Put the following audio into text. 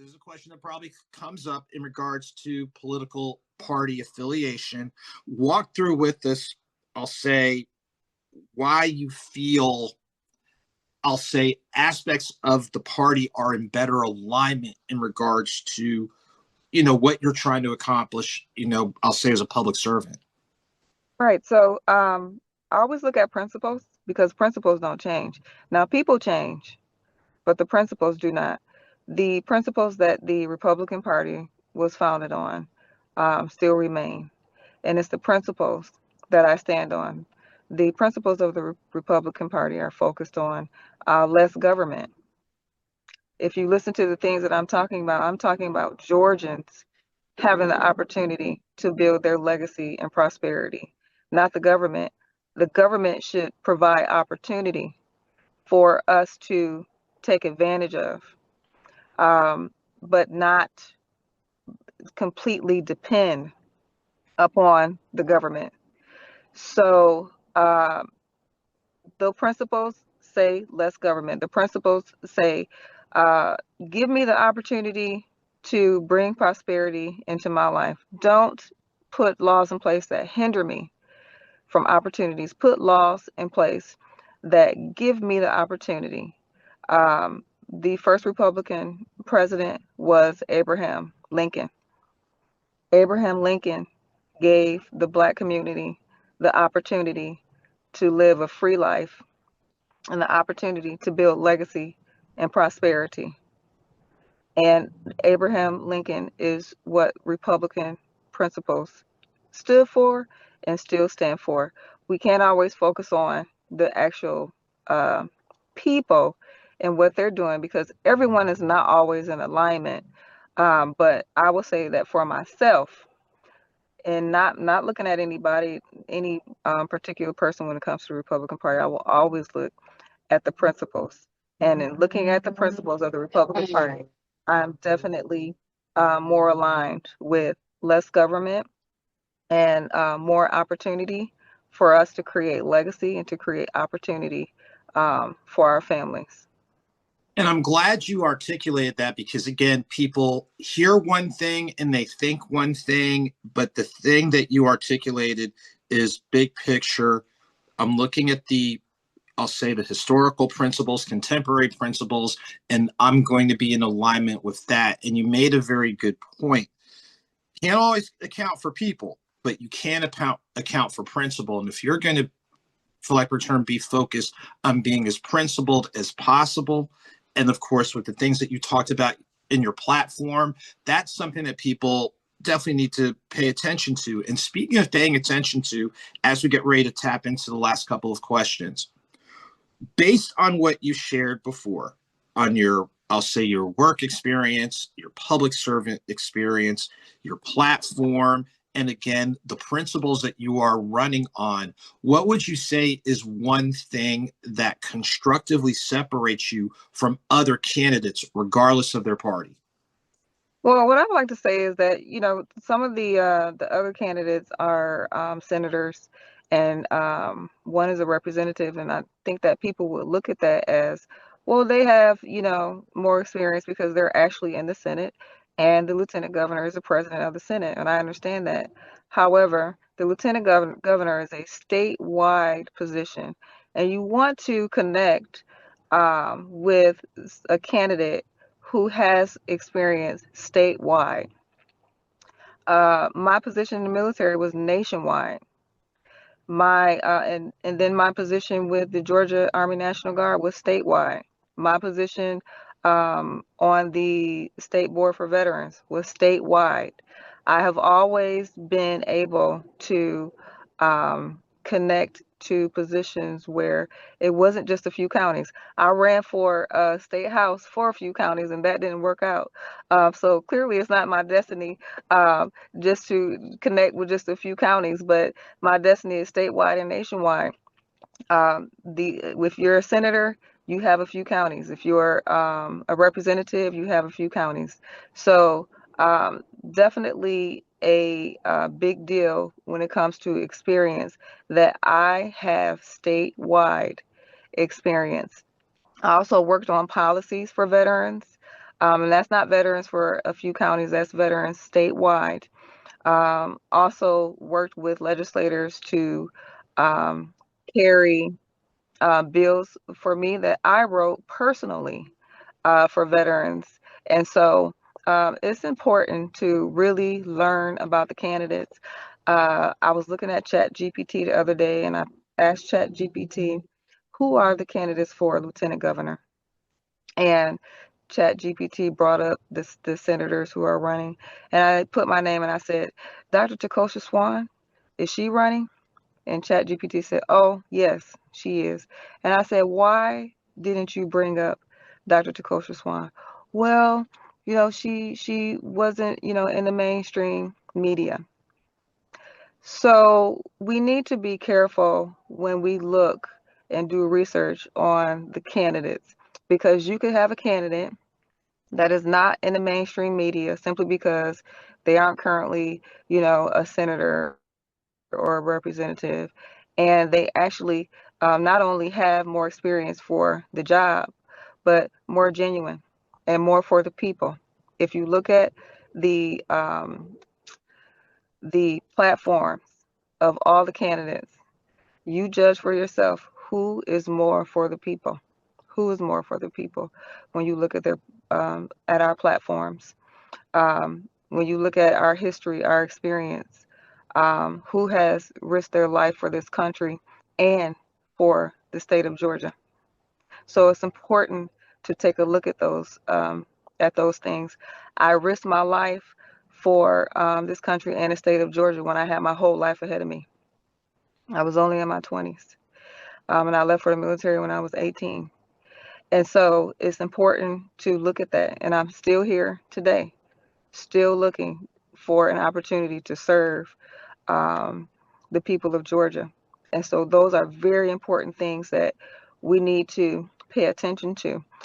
this is a question that probably comes up in regards to political party affiliation. Walk through with us, I'll say, why you feel, I'll say, aspects of the party are in better alignment in regards to, what you're trying to accomplish, I'll say, as a public servant. Right. So I always look at principles because principles don't change. Now, people change, but the principles do not. The principles that the Republican Party was founded on still remain, and it's the principles that I stand on. The principles of the Republican Party are focused on less government. If you listen to the things that I'm talking about Georgians having the opportunity to build their legacy and prosperity, not the government. The government should provide opportunity for us to take advantage of, but not completely depend upon the government. So the principles say less government. The principles say uh, give me the opportunity to bring prosperity into my life. Don't put laws in place that hinder me from opportunities. Put laws in place that give me the opportunity. The first Republican president was Abraham Lincoln. Abraham Lincoln gave the Black community the opportunity to live a free life and the opportunity to build legacy and prosperity. And Abraham Lincoln is what Republican principles stood for and still stand for. We can't always focus on the actual uh, people and what they're doing because everyone is not always in alignment. But I will say that for myself, and not looking at any particular person when it comes to the Republican Party, I will always look at the principles. And in looking at the principles of the Republican Party, I'm definitely more aligned with less government and more opportunity for us to create legacy and to create opportunity for our families. And I'm glad you articulated that because, again, people hear one thing and they think one thing, but the thing that you articulated is big picture. I'm looking at I'll say, the historical principles, contemporary principles, and I'm going to be in alignment with that. And you made a very good point. Can't always account for people, but you can account for principle. And if you're going to, for lack of a term, be focused on being as principled as possible, and of course, with the things that you talked about in your platform, that's something that people definitely need to pay attention to. And speaking of paying attention to, as we get ready to tap into the last couple of questions, based on what you shared before on your, I'll say, your work experience, your public servant experience, your platform, and again, the principles that you are running on, what would you say is one thing that constructively separates you from other candidates, regardless of their party? Well, what I'd like to say is that, some of the other candidates are senators, and one is a representative, and I think that people would look at that as, well, they have, more experience because they're actually in the Senate, and the lieutenant governor is the president of the Senate, and I understand that. However, the lieutenant governor is a statewide position, and you want to connect with a candidate who has experience statewide. My position in the military was nationwide. And then my position with the Georgia Army National Guard was statewide. My position on the State Board for Veterans was statewide. I have always been able to connect to positions where it wasn't just a few counties. I ran for state house for a few counties, and that didn't work out. So clearly, it's not my destiny just to connect with just a few counties, but my destiny is statewide and nationwide. If you're a senator, you have a few counties. If you're a representative, you have a few counties. So definitely a big deal when it comes to experience that I have statewide experience. I also worked on policies for veterans. And that's not veterans for a few counties, that's veterans statewide. Also worked with legislators to um, carry bills for me that I wrote personally for veterans. And so it's important to really learn about the candidates. I was looking at Chat GPT the other day and I asked Chat GPT, who are the candidates for lieutenant governor? And Chat GPT brought up the senators who are running. And I put my name and I said, Dr. Dr Swan, is she running? And Chat GPT said, oh, yes, she is. And I said, why didn't you bring up Dr. Dr Swan? Well, she wasn't, in the mainstream media. So we need to be careful when we look and do research on the candidates, because you could have a candidate that is not in the mainstream media simply because they aren't currently, a senator or a representative, and they actually not only have more experience for the job, but more genuine and more for the people. If you look at the platforms of all the candidates, you judge for yourself who is more for the people. Who is more for the people when you look at their at our platforms. When you look at our history, our experience, who has risked their life for this country and for the state of Georgia. So it's important to take a look at those things. I risked my life for this country and the state of Georgia when I had my whole life ahead of me. I was only in my 20s, and I left for the military when I was 18. And so it's important to look at that. And I'm still here today, still looking for an opportunity to serve um, the people of Georgia. And so those are very important things that we need to pay attention to.